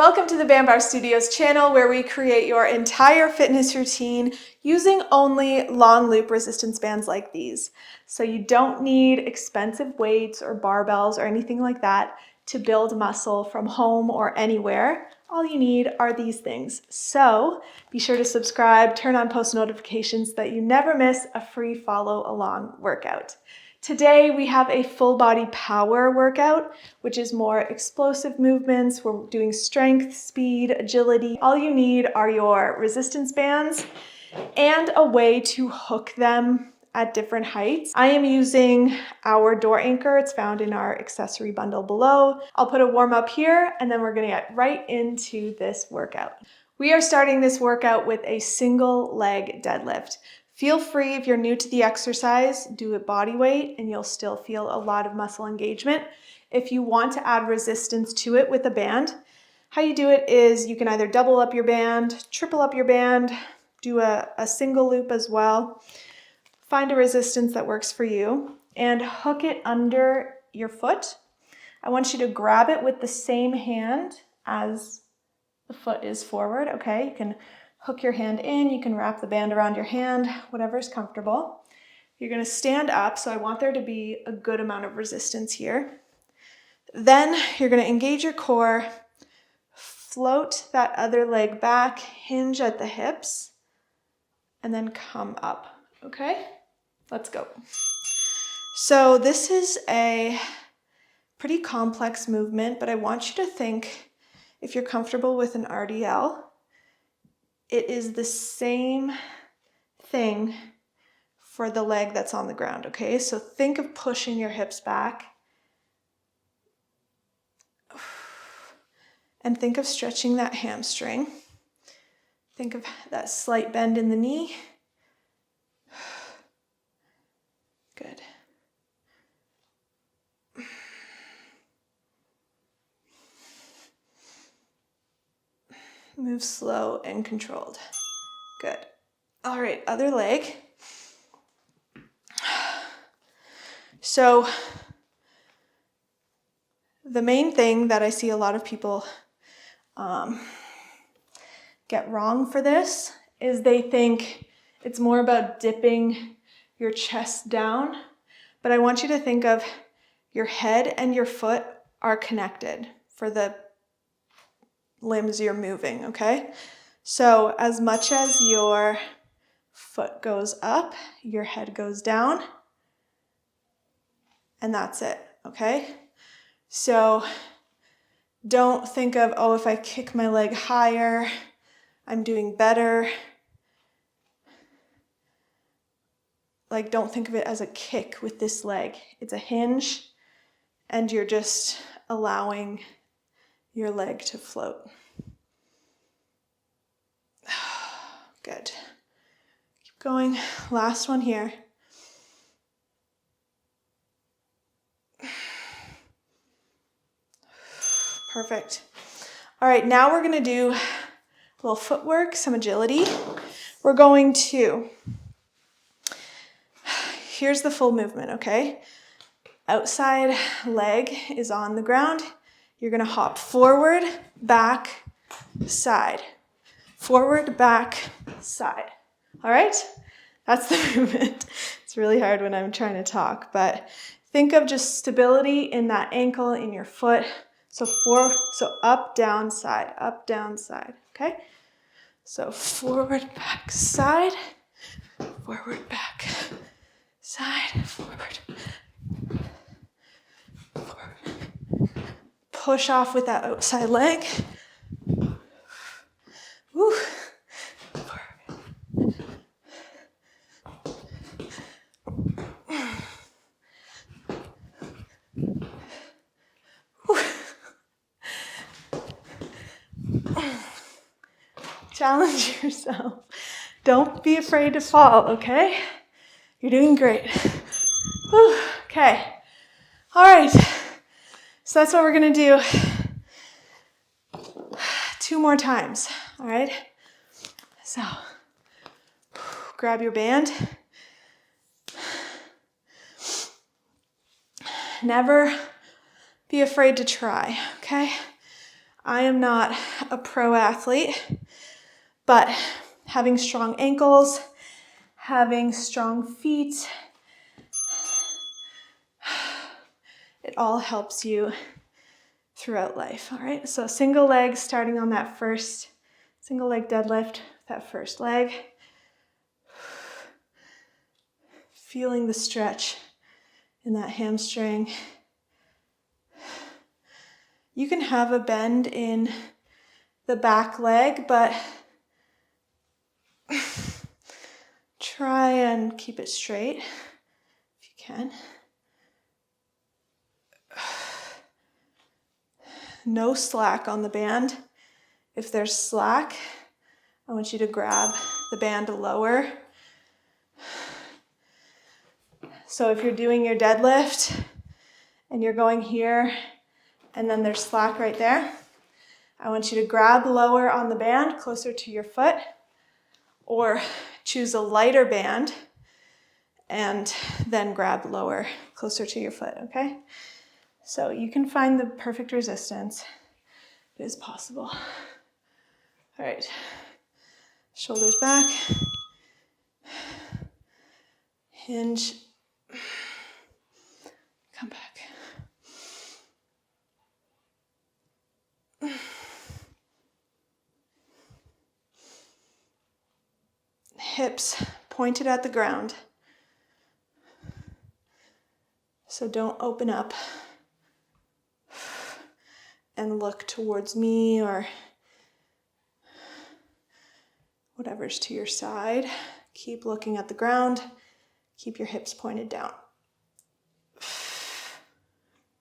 Welcome to the Bambar Studios channel, where we create your entire fitness routine using only long loop resistance bands like these. So you don't need expensive weights or barbells or anything like that to build muscle from home or anywhere. All you need are these things. So be sure to subscribe, turn on post notifications so that you never miss a free follow along workout. Today we have a full body power workout, which is more explosive movements. We're doing strength, speed, agility. All you need are your resistance bands and a way to hook them at different heights. I am using our door anchor. It's found in our accessory bundle below. I'll put a warm up here and then we're gonna get right into this workout. We are starting this workout with a single leg deadlift. Feel free, if you're new to the exercise, do it body weight and you'll still feel a lot of muscle engagement. If you want to add resistance to it with a band, how you do it is you can either double up your band, triple up your band, do a single loop as well. Find a resistance that works for you and hook it under your foot. I want you to grab it with the same hand as the foot is forward, okay? You can hook your hand in, you can wrap the band around your hand, whatever's comfortable. You're gonna stand up, so I want there to be a good amount of resistance here. Then you're gonna engage your core, float that other leg back, hinge at the hips, and then come up, okay? Let's go. So this is a pretty complex movement, but I want you to think, if you're comfortable with an RDL, it is the same thing for the leg that's on the ground, okay? So think of pushing your hips back and think of stretching that hamstring. Think of that slight bend in the knee. Good. Move slow and controlled. Good. All right, other leg. So the main thing that I see a lot of people get wrong for this is they think it's more about dipping your chest down, but I want you to think of your head and your foot are connected for the limbs you're moving, okay? So as much as your foot goes up, your head goes down, and that's it, okay? So don't think of, oh, if I kick my leg higher, I'm doing better. Like, don't think of it as a kick with this leg. It's a hinge, and you're just allowing your leg to float. Good. Keep going. Last one here. Perfect. All right, now we're gonna do a little footwork, some agility. We're going to, here's the full movement, okay? Outside leg is on the ground. You're gonna hop forward, back, side. Forward, back, side. All right? That's the movement. It's really hard when I'm trying to talk, but think of just stability in that ankle, in your foot. So up, down, side, okay? So forward, back, side, forward, back, side, forward. Push off with that outside leg. Woo. Challenge yourself. Don't be afraid to fall, okay? You're doing great. Whew. Okay. All right. So that's what we're gonna do 2 more times, all right? So grab your band. Never be afraid to try, okay? I am not a pro athlete, but having strong ankles, having strong feet, it all helps you throughout life, all right? So single leg, starting on that first single leg deadlift, that first leg. Feeling the stretch in that hamstring. You can have a bend in the back leg, but try and keep it straight if you can. No slack on the band. If there's slack, I want you to grab the band lower. So if you're doing your deadlift and you're going here and then there's slack right there, I want you to grab lower on the band, closer to your foot, or choose a lighter band and then grab lower, closer to your foot, okay? So you can find the perfect resistance. It is possible. All right, shoulders back, hinge, come back. Hips pointed at the ground. So don't open up and look towards me or whatever's to your side. Keep looking at the ground. Keep your hips pointed down.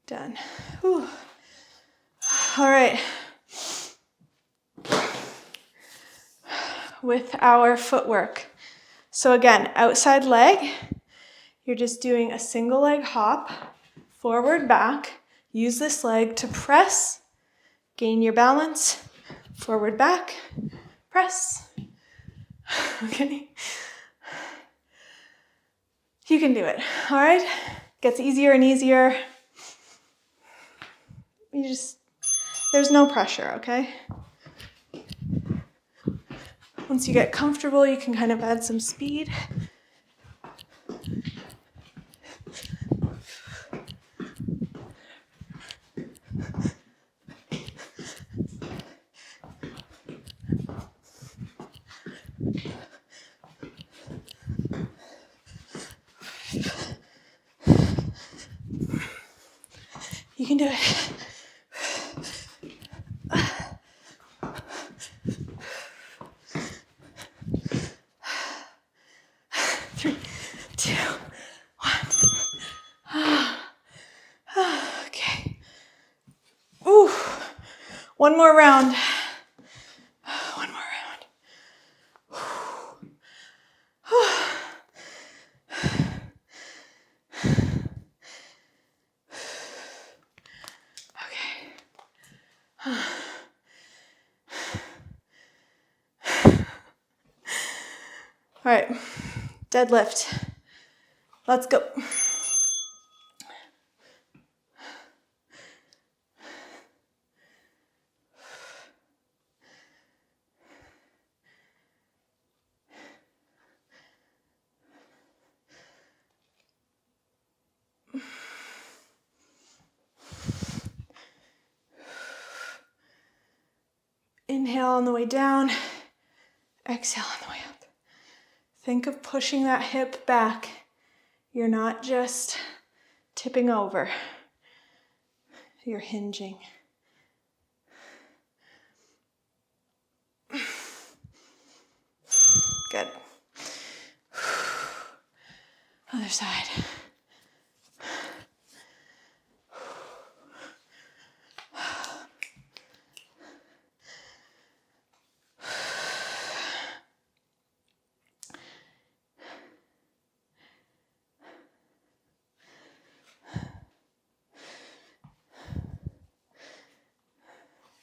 Done. Whew. All right. With our footwork. So again, outside leg, you're just doing a single leg hop, forward, back. Use this leg to press, gain your balance, forward, back, press. Okay? You can do it, all right? Gets easier and easier. There's no pressure, okay? Once you get comfortable, you can kind of add some speed. You can do it. 3, 2, 1. Okay. Ooh. One more round. One more round. Okay. All right, deadlift. Let's go. Inhale on the way down, exhale on the way up. Think of pushing that hip back. You're not just tipping over. You're hinging. Good. Other side.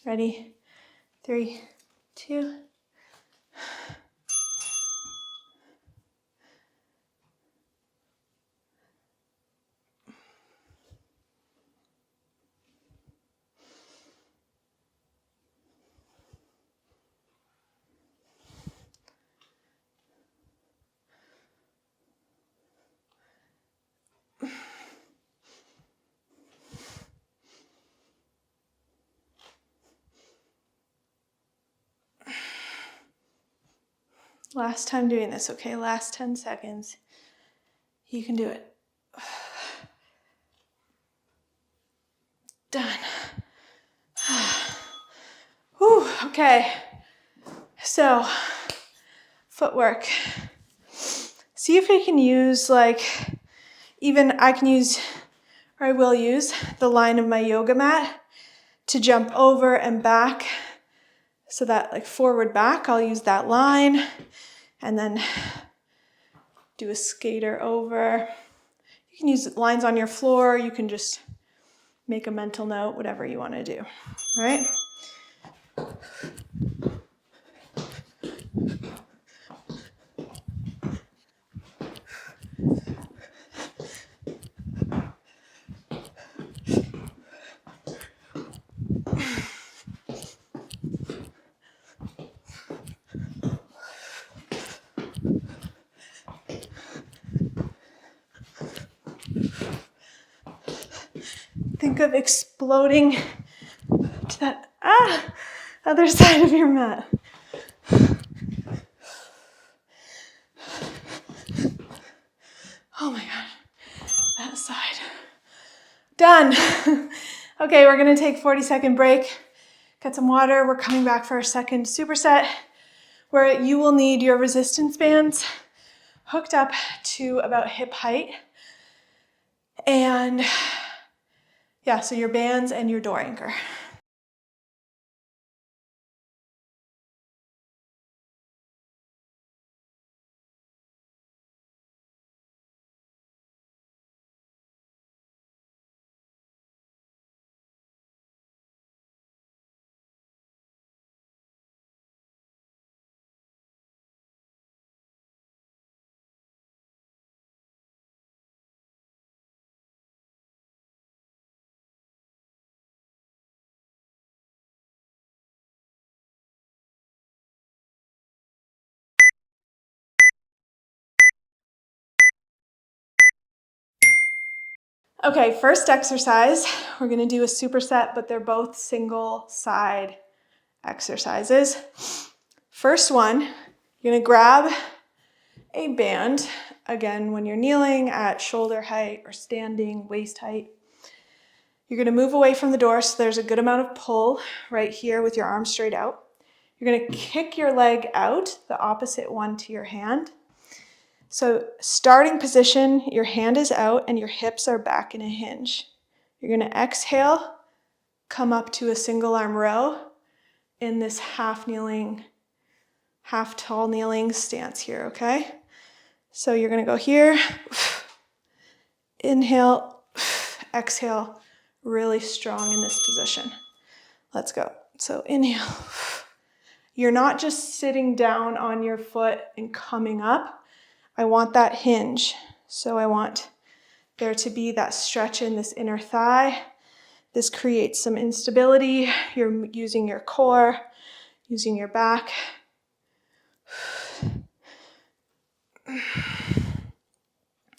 Ready? 3, 2. Last time doing this, okay? Last 10 seconds. You can do it. Done. Whew, okay. So, footwork. See if you can use even I can use, or I will use, the line of my yoga mat to jump over and back. So that forward back, I'll use that line and then do a skater over. You can use lines on your floor. You can just make a mental note, whatever you want to do, all right? Think of exploding to that other side of your mat. Oh my God, that side. Done. Okay, we're gonna take 40-second break, get some water. We're coming back for our second superset where you will need your resistance bands hooked up to about hip height. And yeah, so your bands and your door anchor. Okay, first exercise, we're gonna do a superset, but they're both single side exercises. First one, you're gonna grab a band, again, when you're kneeling at shoulder height or standing, waist height. You're gonna move away from the door so there's a good amount of pull right here with your arms straight out. You're gonna kick your leg out, the opposite one to your hand. So starting position, your hand is out and your hips are back in a hinge. You're gonna exhale, come up to a single arm row in this half kneeling, half tall kneeling stance here, okay? So you're gonna go here, inhale, exhale, really strong in this position. Let's go. So inhale. You're not just sitting down on your foot and coming up. I want that hinge. So I want there to be that stretch in this inner thigh. This creates some instability. You're using your core, using your back.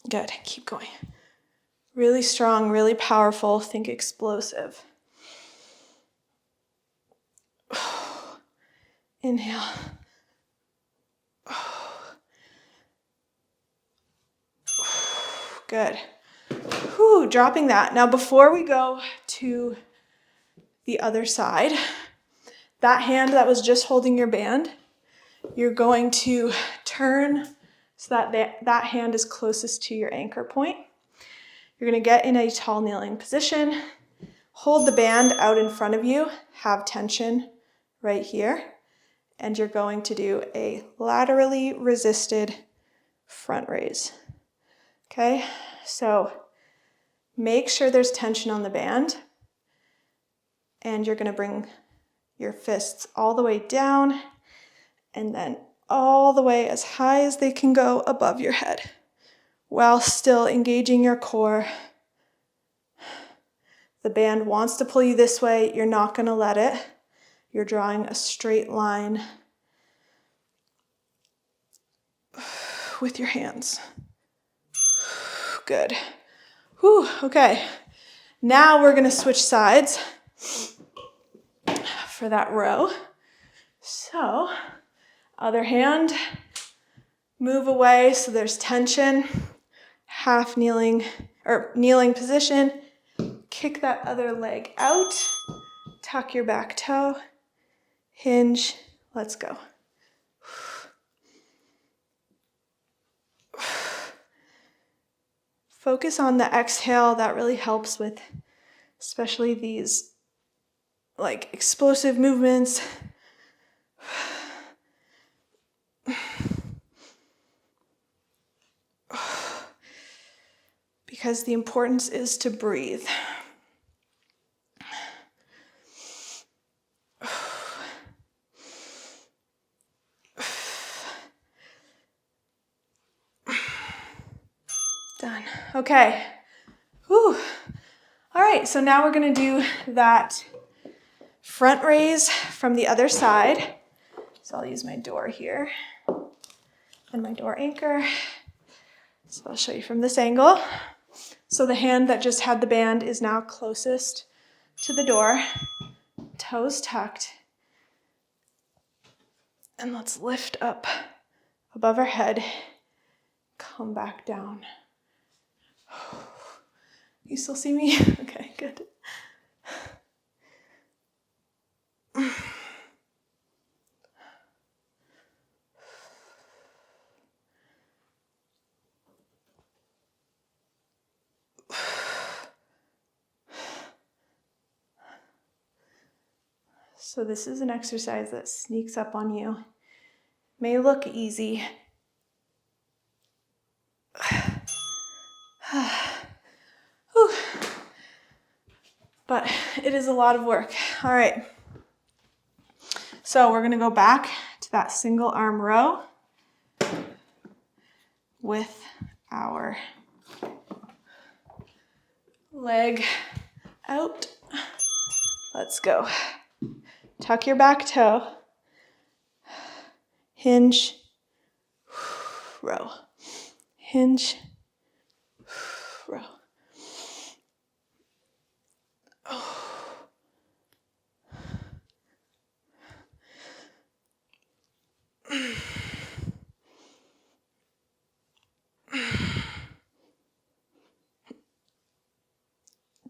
Good, keep going. Really strong, really powerful, think explosive. Inhale. Good. Whew, dropping that. Now before we go to the other side, that hand that was just holding your band, you're going to turn so that hand is closest to your anchor point. You're going to get in a tall kneeling position. Hold the band out in front of you. Have tension right here. And you're going to do a laterally resisted front raise. Okay, so make sure there's tension on the band. And you're going to bring your fists all the way down and then all the way as high as they can go above your head while still engaging your core. The band wants to pull you this way. You're not going to let it. You're drawing a straight line with your hands. Good. Whew, okay. Now we're going to switch sides for that row. So, other hand, Move away so there's tension. Half kneeling or kneeling position. Kick that other leg out. Tuck your back toe. Hinge. Let's go. Focus on the exhale. That really helps with especially these like explosive movements. Because the importance is to breathe. Done. Okay. Whew. All right, so now we're gonna do that front raise from the other side. So I'll use my door here and my door anchor. So I'll show you from this angle. So the hand that just had the band is now closest to the door, toes tucked. And let's lift up above our head, come back down. You still see me? Okay, good. So this is an exercise that sneaks up on you. May look easy. But it is a lot of work. All right. So we're gonna go back to that single arm row with our leg out. Let's go. Tuck your back toe. Hinge, row. Hinge, row.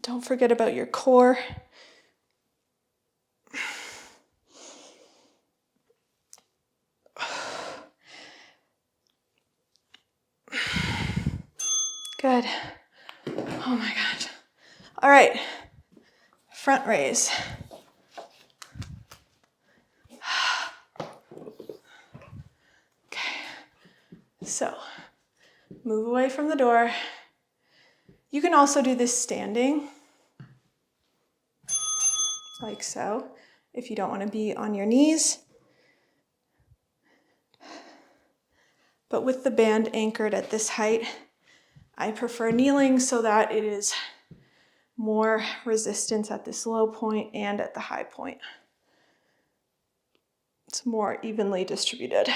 Don't forget about your core. Good. Oh my God. All right. Front raise. Okay. So move away from the door. You can also do this standing, like so, if you don't want to be on your knees. But with the band anchored at this height, I prefer kneeling so that it is more resistance at this low point and at the high point. It's more evenly distributed.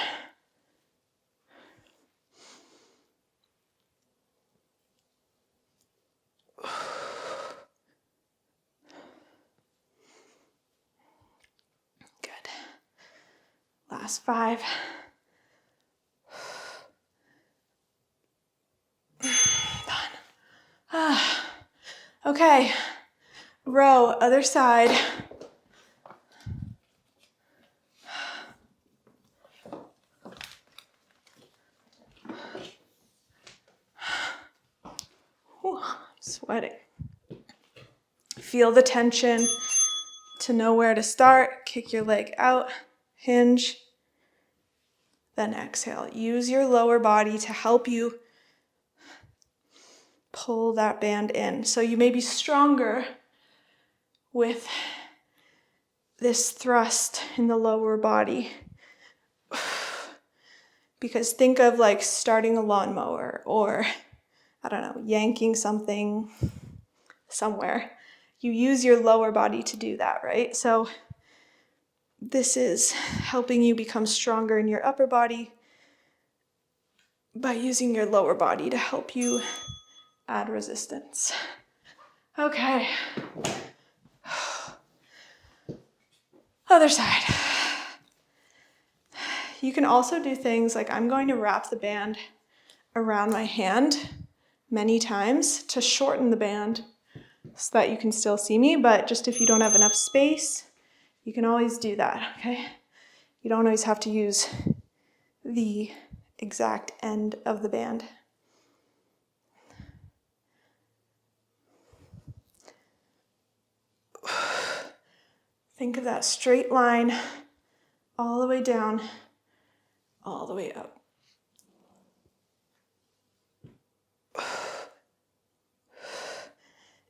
Good. Last 5. Done. Okay. Row, other side. Whew, I'm sweating. Feel the tension. To know where to start, kick your leg out, hinge, then exhale. Use your lower body to help you pull that band in. So you may be stronger with this thrust in the lower body. Because think of like starting a lawnmower or, I don't know, yanking something somewhere. You use your lower body to do that, right? So this is helping you become stronger in your upper body by using your lower body to help you add resistance. Okay. Other side. you can also do things like I'm going to wrap the band around my hand many times to shorten the band so that you can still see me, but just if you don't have enough space, you can always do that, okay? You don't always have to use the exact end of the band. Think of that straight line all the way down, all the way up.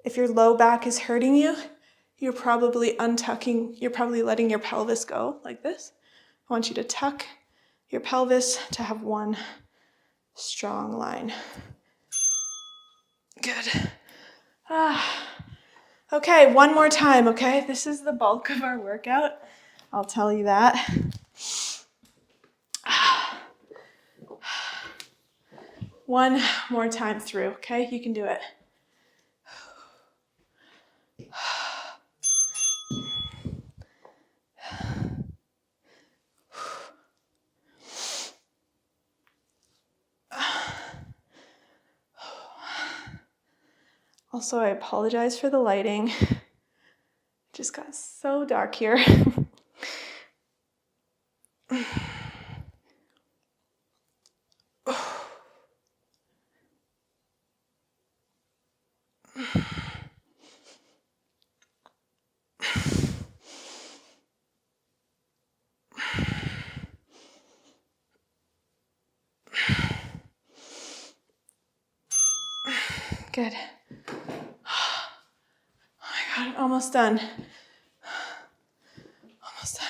If your low back is hurting you, you're probably letting your pelvis go like this. I want you to tuck your pelvis to have one strong line. Good. Okay, one more time, okay? This is the bulk of our workout. I'll tell you that. One more time through, okay? You can do it. Also, I apologize for the lighting. It just got so dark here. Good. Oh my God, almost done. Almost done.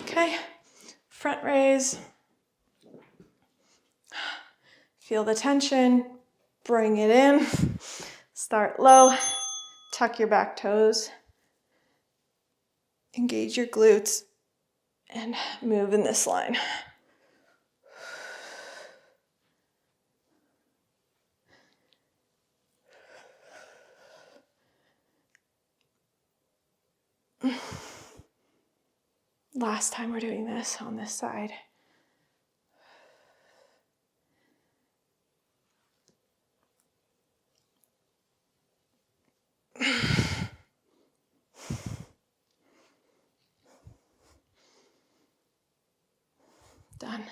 Okay, front raise. Feel the tension, bring it in. Start low, tuck your back toes, engage your glutes, and move in this line. Last time we're doing this on this side. Done.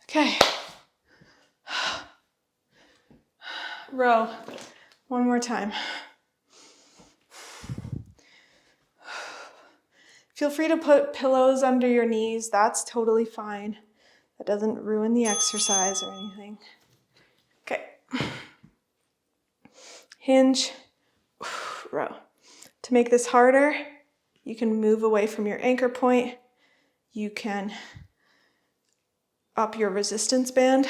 Okay. Row. One more time. Feel free to put pillows under your knees. That's totally fine. That doesn't ruin the exercise or anything. Okay. Hinge. Row. To make this harder, you can move away from your anchor point. You can up your resistance band,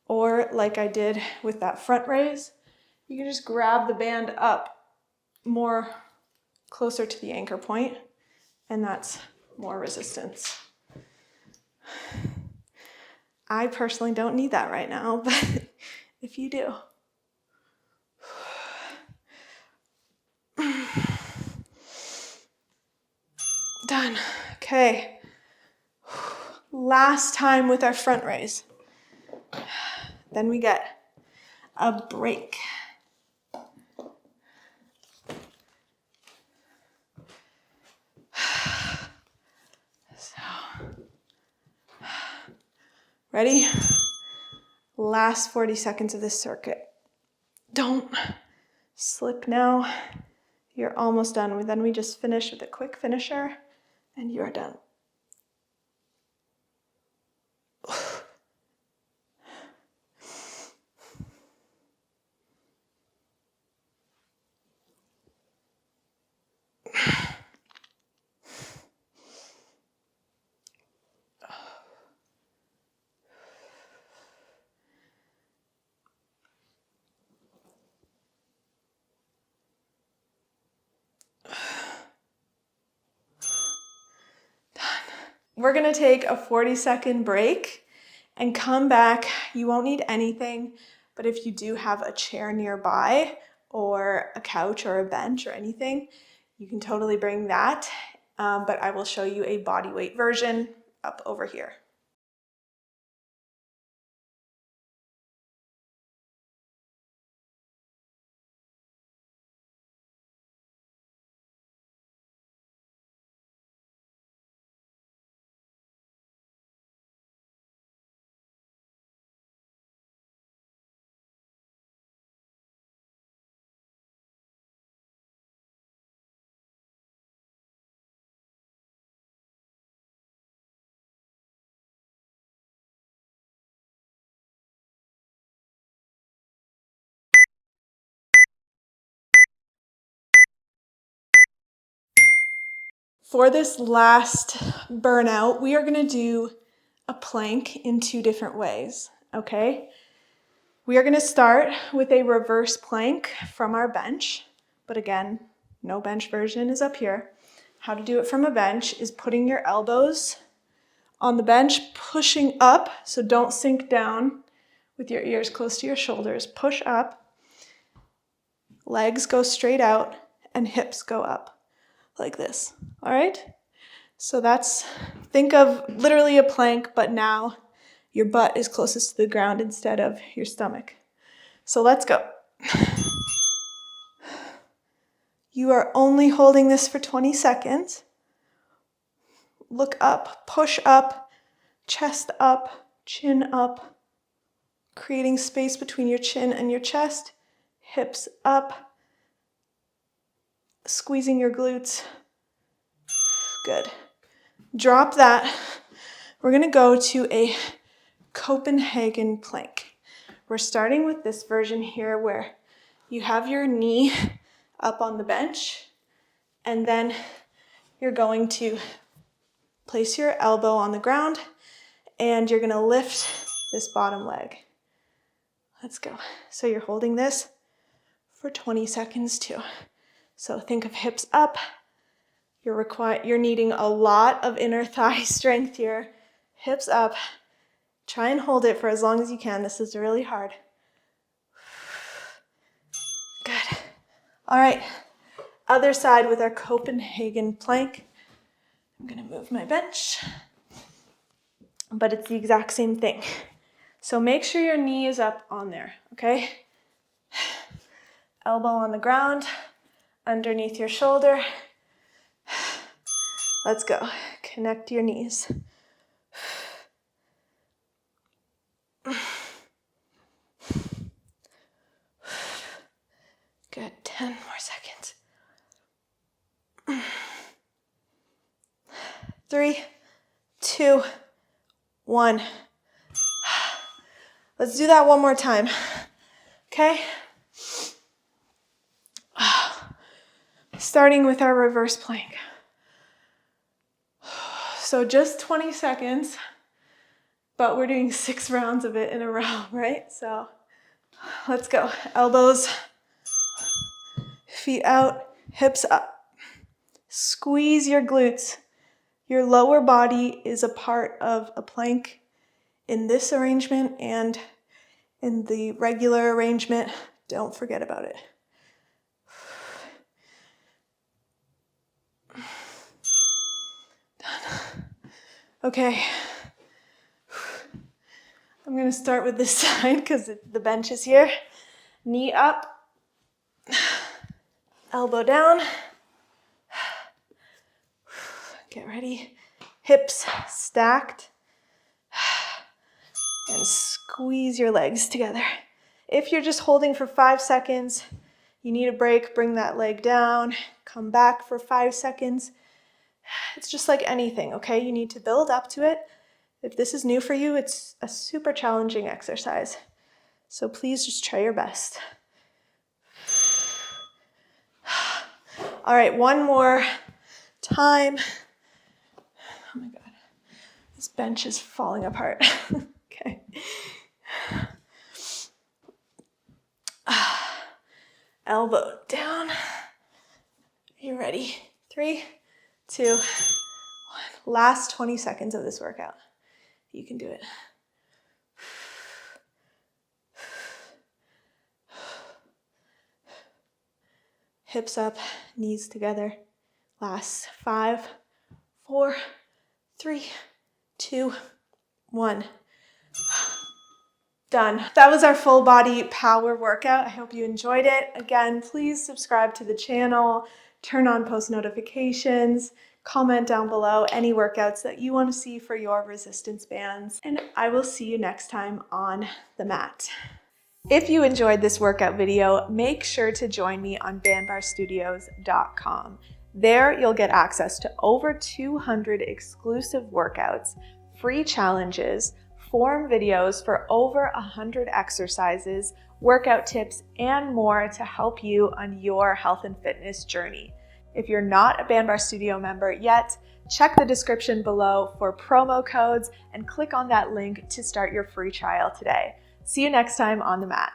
or like I did with that front raise, you can just grab the band up more closer to the anchor point, and that's more resistance. I personally don't need that right now, but if you do. Done. Okay. Last time with our front raise. Then we get a break. So, ready? Last 40 seconds of this circuit. Don't slip now. You're almost done. Then we just finish with a quick finisher, and you're done. We're gonna take a 40-second break and come back. You won't need anything, but if you do have a chair nearby or a couch or a bench or anything, you can totally bring that. But I will show you a body weight version up over here. For this last burnout, we are going to do a plank in 2 different ways, okay? We are going to start with a reverse plank from our bench, but again, no bench version is up here. How to do it from a bench is putting your elbows on the bench, pushing up, so don't sink down with your ears close to your shoulders. Push up, legs go straight out, and hips go up like this, all right? So think of literally a plank, but now your butt is closest to the ground instead of your stomach. So let's go. You are only holding this for 20 seconds. Look up, push up, chest up, chin up, creating space between your chin and your chest, hips up, squeezing your glutes. Good. Drop that. We're going to go to a Copenhagen plank. We're starting with this version here where you have your knee up on the bench, and then you're going to place your elbow on the ground, and you're going to lift this bottom leg. Let's go. So you're holding this for 20 seconds too. So think of hips up. You're needing a lot of inner thigh strength here. Hips up. Try and hold it for as long as you can. This is really hard. Good. All right. Other side with our Copenhagen plank. I'm going to move my bench, but it's the exact same thing. So make sure your knee is up on there, okay? Elbow on the ground, underneath your shoulder. Let's go. Connect your knees. Good. 10 more seconds. 3, 2, 1. Let's do that one more time. Okay? Starting with our reverse plank. So just 20 seconds, but we're doing 6 rounds of it in a row, right? So let's go. Elbows, feet out, hips up. Squeeze your glutes. Your lower body is a part of a plank in this arrangement and in the regular arrangement. Don't forget about it. Done. Okay. I'm going to start with this side because the bench is here. Knee up. Elbow down. Get ready. Hips stacked. And squeeze your legs together. If you're just holding for 5 seconds, you need a break, bring that leg down, come back for 5 seconds. It's just like anything, okay? You need to build up to it. If this is new for you, it's a super challenging exercise. So please just try your best. All right, one more time. Oh my God, this bench is falling apart. Okay. Elbow down. You ready? 3, 2, 1. Last 20 seconds of this workout. You can do it. hips up, knees together. Last 5, 4, 3, 2, 1. Done. That was our full body power workout. I hope you enjoyed it. Again, please subscribe to the channel, turn on post notifications, comment down below any workouts that you want to see for your resistance bands, and I will see you next time on the mat. If you enjoyed this workout video, make sure to join me on bandbarstudios.com. There you'll get access to over 200 exclusive workouts, free challenges, form videos for over 100 exercises, workout tips, and more to help you on your health and fitness journey. If you're not a Bandbar Studio member yet, check the description below for promo codes and click on that link to start your free trial today. See you next time on the mat.